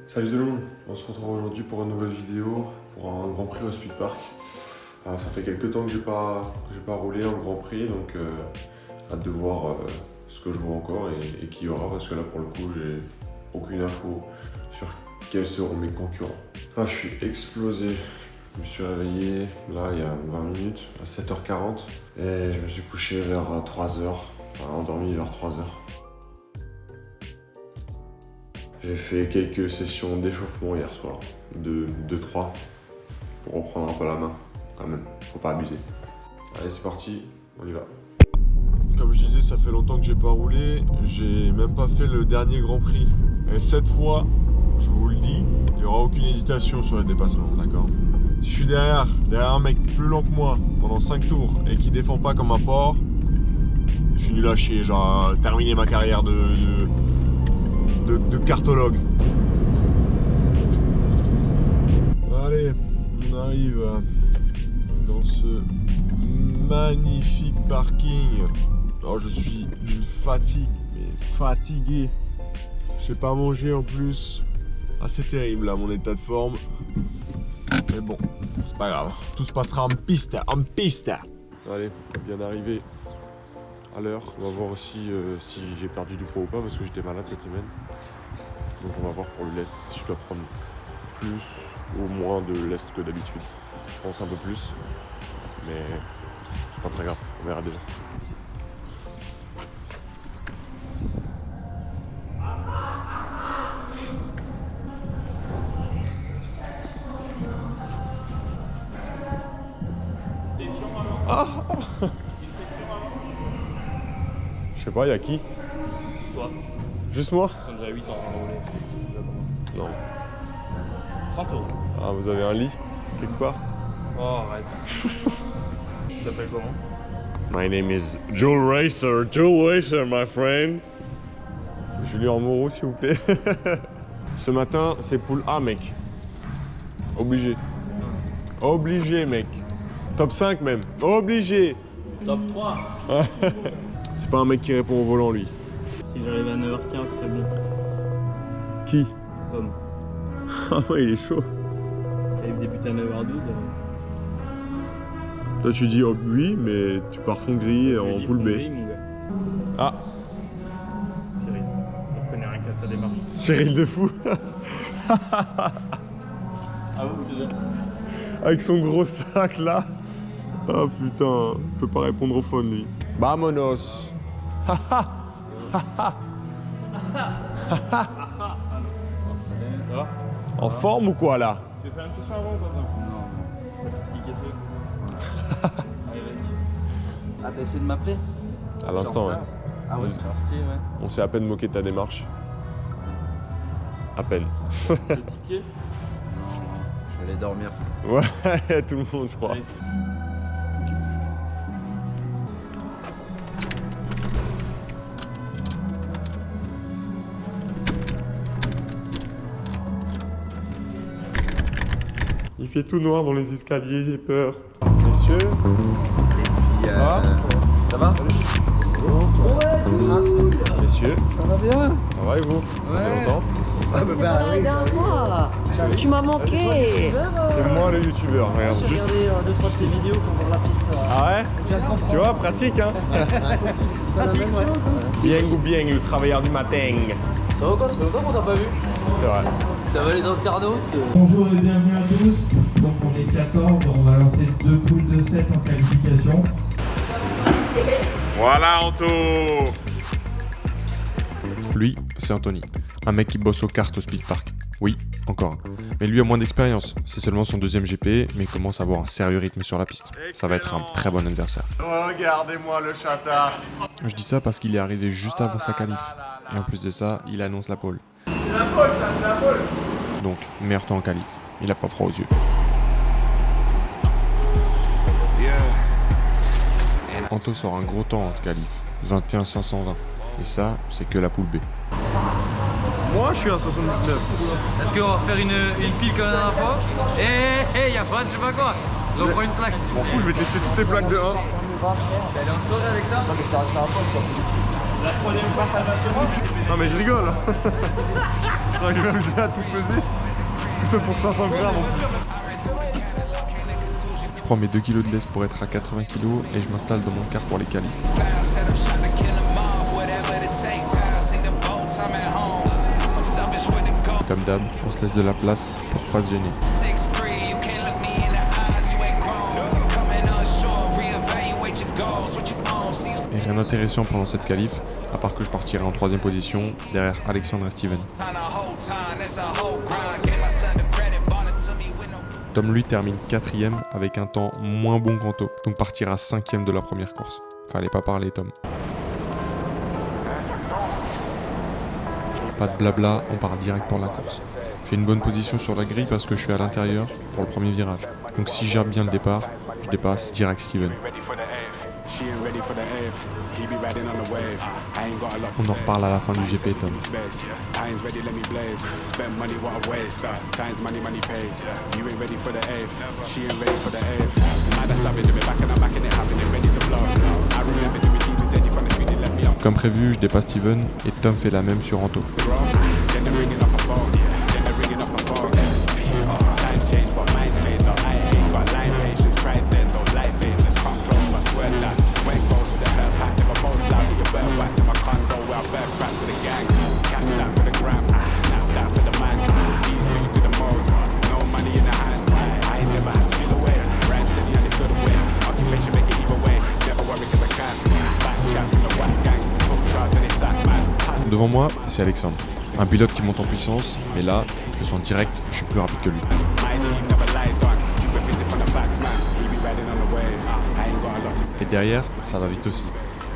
Salut tout le monde, on se retrouve aujourd'hui pour une nouvelle vidéo, pour un Grand Prix au Speed Park. Ça fait quelques temps que j'ai pas roulé en Grand Prix, donc hâte de voir ce que je vois encore et qui y aura, parce que là pour le coup j'ai aucune info sur quels seront mes concurrents. Là je suis explosé, je me suis réveillé là il y a 20 minutes, à 7h40, et je me suis couché vers 3h, enfin endormi vers 3h. J'ai fait quelques sessions d'échauffement hier soir, de 2-3, pour reprendre un peu la main, quand même, faut pas abuser. Allez c'est parti, on y va. Comme je disais, ça fait longtemps que j'ai pas roulé, j'ai même pas fait le dernier Grand Prix. Et cette fois, je vous le dis, il n'y aura aucune hésitation sur le dépassement, d'accord? Si je suis derrière un mec plus lent que moi pendant 5 tours et qui défend pas comme un porc, je suis nul à chier, genre terminer ma carrière de cartologue. Allez, on arrive dans ce magnifique parking. Alors je suis d'une fatigue, mais fatigué. J'ai pas mangé en plus. Ah c'est terrible là mon état de forme. Mais bon, c'est pas grave. Tout se passera en piste, en piste. Allez, bien arrivé à l'heure. On va voir aussi si j'ai perdu du poids ou pas, parce que j'étais malade cette semaine. Donc on va voir pour le lest si je dois prendre plus ou moins de lest que d'habitude. Je pense un peu plus, mais c'est pas très grave, on verra déjà. Ah je sais pas, y'a qui? Toi. Juste moi? Ça déjà 8 ans à rouler. Non. 30 euros. Ah, vous avez un lit quelque part? Oh, arrête. Tu t'appelles comment? My name is Joel Racer, my friend. Julien Moreau, s'il vous plaît. Ce matin, c'est poule A, mec. Obligé. Obligé, mec. Top 5 même. Obligé. Top 3. C'est pas un mec qui répond au volant, lui. Si j'arrive à 9h15, c'est bon. Qui? Tom. Ah ouais, il est chaud. T'arrives débuter à 9h12. Toi, tu dis oh, oui, mais tu pars fond gris en poule B. Mon gars. Ah, Cyril. On connaît rien qu'à sa démarche. Cyril de fou. Ah vous, c'est ça? Avec son gros sac là. Ah putain, il peut pas répondre au phone lui. Vamonos. Ça va? En forme ou quoi là? Tu veux faire une session avant ou pas? Non. Petit café. Allez, mec. Ah, t'as essayé de m'appeler? À l'instant, ouais. Ah ouais, c'est inscrit, ouais. On s'est à peine moqué de ta démarche. À peine. Le ticket? Non, je vais aller dormir. Ouais, tout le monde, je crois. Allez. Il fait tout noir dans les escaliers, j'ai peur. Messieurs, Ça va? messieurs, Ça va bien? ça va et vous? Ça fait longtemps? Ah, bah, bah, La dernière fois, tu m'as manqué. C'est moi le youtubeur, regarde. J'ai regardé 2-3 de ses vidéos pour voir la piste. Ah ouais? Tu vas te comprendre. Tu vois, pratique hein? Pratique, ouais. Bien ou bien, le travailleur du matin. Ça va quoi? Ça fait longtemps qu'on t'a pas vu? C'est vrai. Ça va les internautes? Bonjour et bienvenue à tous. Donc on est 14, on va lancer 2 poules de 7 en qualification. Voilà Anto. Lui, c'est Anthony, un mec qui bosse aux cartes au Speed Park. Oui, encore un. Mais lui a moins d'expérience, c'est seulement son 2e GP, mais il commence à avoir un sérieux rythme sur la piste. Ça va être un très bon adversaire. Regardez-moi le chata. Je dis ça parce qu'il est arrivé juste avant sa qualif. Et en plus de ça, il annonce la pole. C'est la pole, ça, c'est la pole. Donc, meilleur temps en qualif. Il a pas froid aux yeux. Anto sort un gros temps en qualif, 21,520. Et ça, c'est que la poule B. Moi, je suis à 79. Est-ce qu'on va faire une pile comme la dernière fois? Y'a pas de je sais pas quoi. Je reprends une plaque. M'en fous, je vais tester toutes les plaques de 1. T'es allé en soirée avec ça? La troisième place à l'assurance. Non mais je rigole. J'aurais même déjà tout peser. Tout ça pour 500 grammes. Je prends mes 2 kg de laisse pour être à 80 kg et je m'installe dans mon car pour les qualifs. Comme d'hab, on se laisse de la place pour pas se gêner. Et rien d'intéressant pendant cette qualif, à part que je partirai en 3ème position derrière Alexandre et Steven. Tom lui termine 4ème avec un temps moins bon qu'Anto, donc partira 5ème de la première course. Fallait pas parler Tom. Pas de blabla, on part direct pour la course. J'ai une bonne position sur la grille parce que je suis à l'intérieur pour le premier virage. Donc si je gère bien le départ, je dépasse direct Steven. On en reparle à la fin du GP, Tom. Comme prévu, je dépasse Steven et Tom fait la même sur Anto. Devant moi, c'est Alexandre, un pilote qui monte en puissance, mais là, je le sens direct, je suis plus rapide que lui. Et derrière, ça va vite aussi.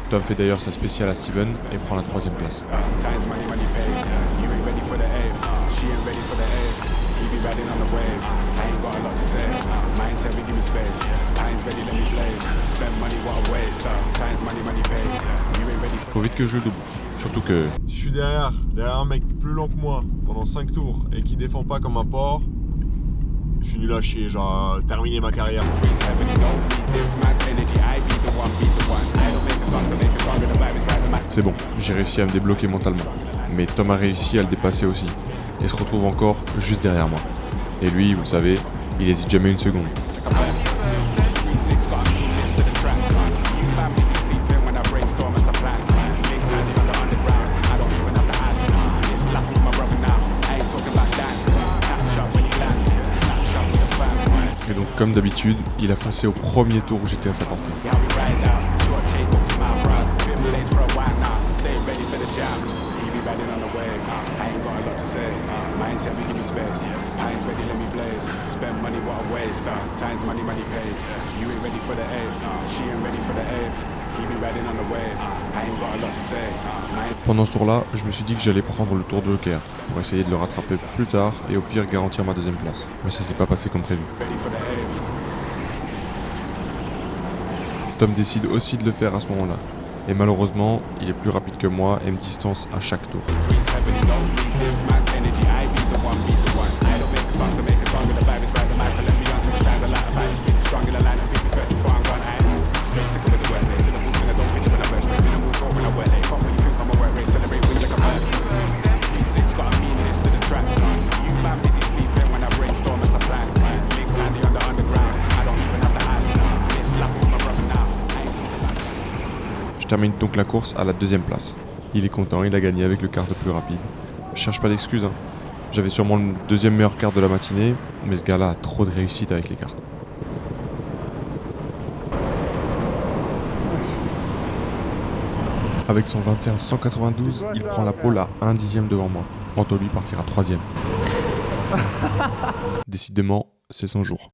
Tom fait d'ailleurs sa spéciale à Steven et prend la 3ème place. Faut vite que je le double, surtout que... Si je suis derrière un mec plus lent que moi pendant 5 tours et qui défend pas comme un porc, je suis nul à chier, genre terminer ma carrière. C'est bon, j'ai réussi à me débloquer mentalement. Mais Tom a réussi à le dépasser aussi, et se retrouve encore juste derrière moi. Et lui, vous le savez, il hésite jamais une seconde. Et donc comme d'habitude, il a foncé au premier tour où j'étais à sa portée. Pendant ce tour-là, je me suis dit que j'allais prendre le tour de Joker pour essayer de le rattraper plus tard et au pire garantir ma 2ème place. Mais ça s'est pas passé comme prévu. Tom décide aussi de le faire à ce moment-là. Et malheureusement, il est plus rapide que moi et me distance à chaque tour. Je termine donc la course à la 2ème place. Il est content, il a gagné avec le quart de plus rapide. Je cherche pas d'excuses, hein. J'avais sûrement le 2e meilleur quart de la matinée, mais ce gars-là a trop de réussite avec les cartes. Avec son 21-192, il prend la pole à 1/10 devant moi. Anto lui partira 3ème. Décidément, c'est son jour.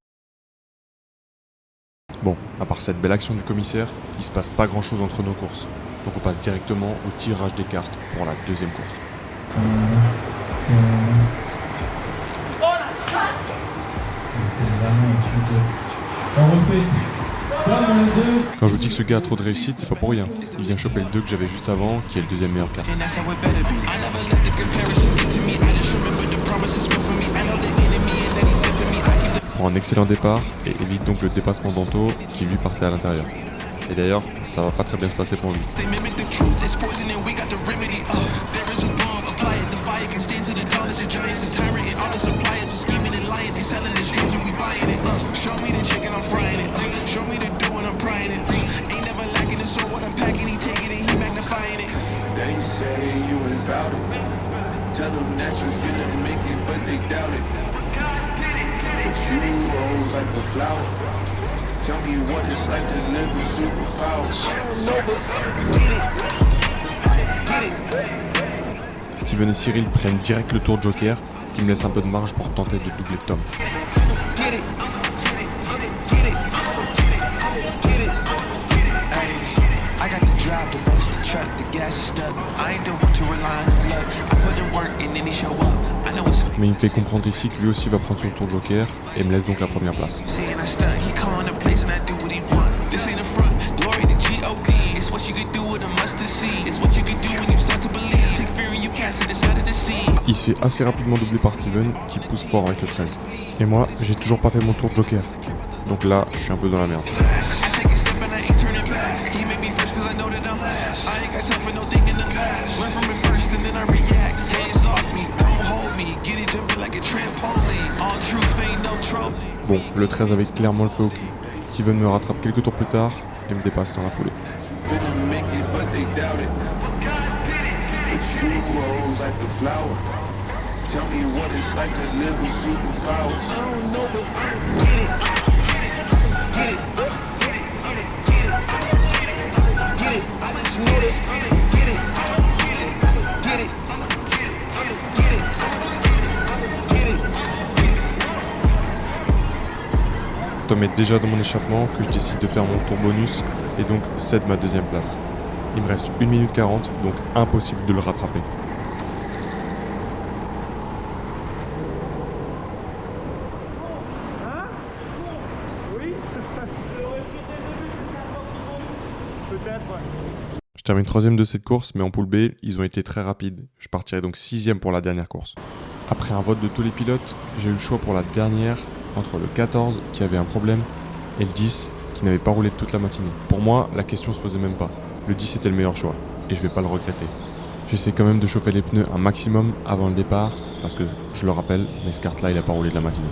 Bon, à part cette belle action du commissaire, il se passe pas grand chose entre nos courses. Donc on passe directement au tirage des cartes pour la 2ème course. Quand je vous dis que ce gars a trop de réussite, c'est pas pour rien. Il vient choper le 2 que j'avais juste avant, qui est le 2e meilleur carte. Prend un excellent départ et évite donc le dépassement d'Anto qui lui partait à l'intérieur. Et d'ailleurs, ça va pas très bien se passer pour lui. flower. Tell me what it's like to live with superpowers. Steven et Cyril prennent direct le tour Joker, ce qui me laisse un peu de marge pour tenter de doubler Tom. Mais il me fait comprendre ici que lui aussi va prendre son tour Joker et me laisse donc la première place. Il se fait assez rapidement doubler par Steven qui pousse fort avec le 13. Et moi, j'ai toujours pas fait mon tour Joker. Donc là, je suis un peu dans la merde. Bon, le 13 avait clairement le feu au cul. Steven me rattrape quelques tours plus tard et me dépasse dans la foulée. Tom est déjà dans mon échappement que je décide de faire mon tour bonus et donc cède ma deuxième place. Il me reste 1 minute 40, donc impossible de le rattraper. Je termine 3ème de cette course, mais en poule B, ils ont été très rapides. Je partirai donc 6ème pour la dernière course. Après un vote de tous les pilotes, j'ai eu le choix pour la dernière entre le 14 qui avait un problème et le 10 qui n'avait pas roulé toute la matinée. Pour moi, la question se posait même pas. Le 10 était le meilleur choix et je vais pas le regretter. J'essaie quand même de chauffer les pneus un maximum avant le départ parce que, je le rappelle, mais ce kart là il a pas roulé de la matinée.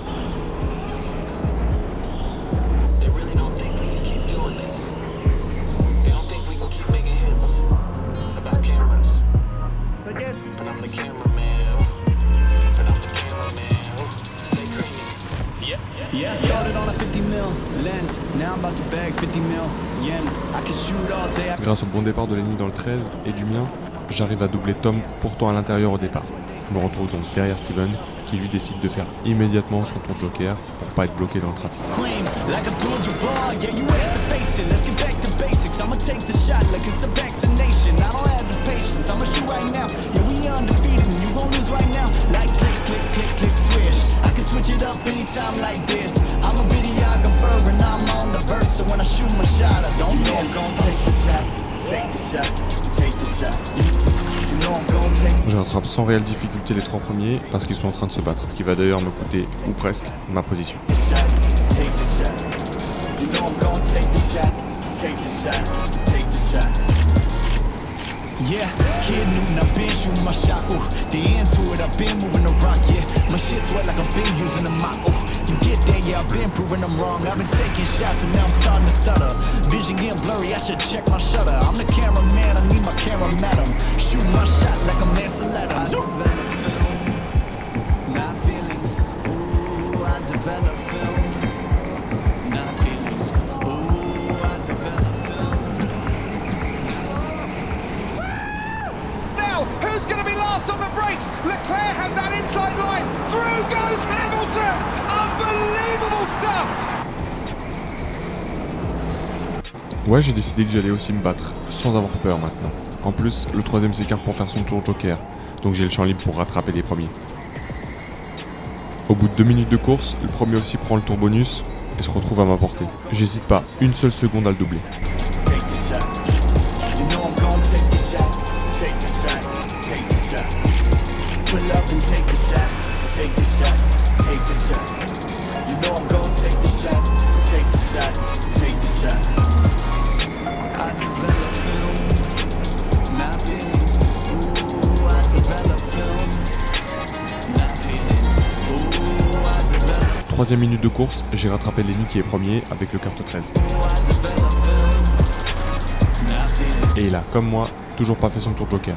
Grâce au bon départ de Lenny dans le 13 et du mien, j'arrive à doubler Tom pourtant à l'intérieur au départ. Je me retrouve donc derrière Steven qui lui décide de faire immédiatement son tour Joker pour pas être bloqué dans le trafic. Je rattrape sans réelle difficulté les 3 premiers parce qu'ils sont en train de se battre, ce qui va d'ailleurs me coûter, ou presque, ma position. Yeah, kid Newton, I've been shooting my shot, ooh. The end to it, I've been moving the rock, yeah. My shit's wet like I've been using a mop, ooh. You get there, yeah, I've been proving them wrong. I've been taking shots and now I'm starting to stutter. Vision getting blurry, I should check my shutter. I'm the cameraman, I need my camera madam. Shooting my shot like a Mansaletta. I develop film, not feelings, ooh. I develop film, not feelings, ooh. I develop film. Who's going to be last on the brakes? Leclerc has that inside line. Through goes Hamilton. Unbelievable stuff. Ouais, j'ai décidé que j'allais aussi me battre, sans avoir peur maintenant. En plus, le 3ème s'écarte pour faire son tour Joker, donc j'ai le champ libre pour rattraper les premiers. Au bout de 2 minutes de course, le premier aussi prend le tour bonus et se retrouve à ma portée. J'hésite pas une seule seconde à le doubler. Troisième minute de course, j'ai rattrapé Lenny qui est premier avec le kart 13. Et il a, comme moi, toujours pas fait son tour Joker.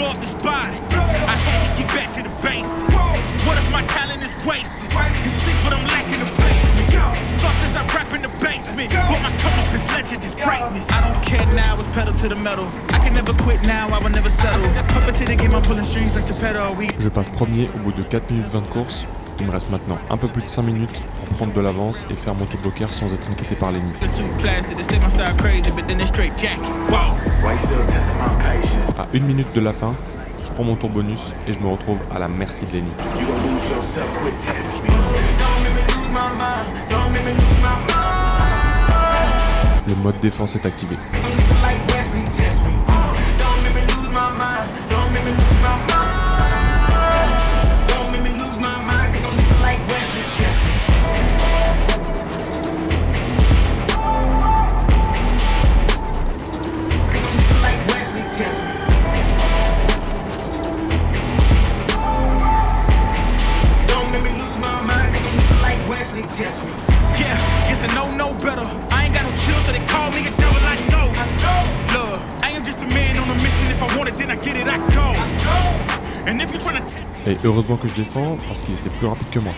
blow up the spot. I had to get back to the basics. What if my talent is wasted? It's sick, but I'm lacking the placement. Thought since I rap in the basement, but my come up is legend, is greatness. I don't care now, it's pedal to the metal. I can never quit now, I will never settle. Puppet to the game, I'm pulling strings like Geppetto. Je passe premier au bout de 4 minutes 20 de course. Il me reste maintenant un peu plus de 5 minutes pour prendre de l'avance et faire mon autobloqueur sans être inquiété par l'ennemi. À 1 minute de la fin, je prends mon tour bonus et je me retrouve à la merci de Lenny. Le mode défense est activé. Et heureusement que je défends parce qu'il était plus rapide que moi.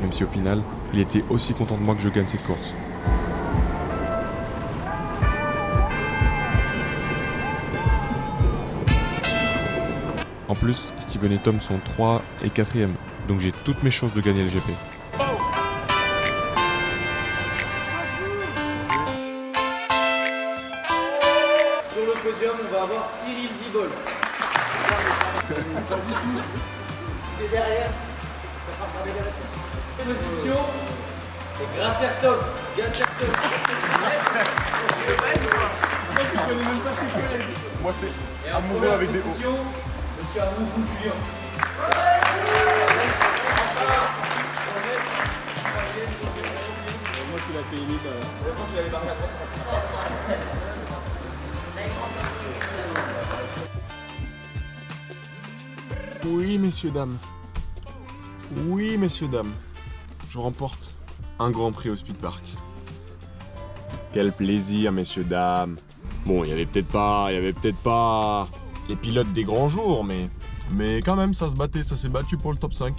Même si au final, il était aussi content de moi que je gagne cette course. En plus, Steven et Tom sont 3 et 4e, donc j'ai toutes mes chances de gagner le GP. Sur le podium, on va avoir Cyril Dibol. Et derrière, ça part par derrière. Position, c'est Gracier Tom. Gracier Tom. Moi c'est amoureux avec des hauts. Monsieur Amourou Julien. Moi tu l'as payé limite. Moi tu l'avais marqué à Oui, messieurs, dames. Oui, messieurs, dames. Je remporte un grand prix au Speed Park. Quel plaisir, messieurs, dames. Bon, il y avait peut-être pas les pilotes des grands jours, mais quand même, ça s'est battu pour le top 5.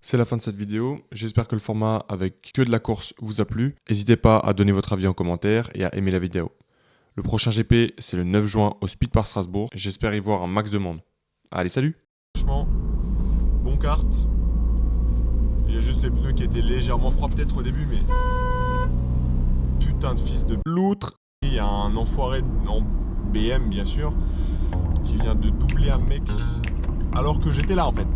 C'est la fin de cette vidéo. J'espère que le format avec que de la course vous a plu. N'hésitez pas à donner votre avis en commentaire et à aimer la vidéo. Le prochain GP, c'est le 9 juin au Speed Park Strasbourg. J'espère y voir un max de monde. Allez, salut! Franchement, bon kart. Il y a juste les pneus qui étaient légèrement froids peut-être au début, mais... Putain de fils de loutre. Il y a un enfoiré en BM, bien sûr, qui vient de doubler un mec alors que j'étais là en fait.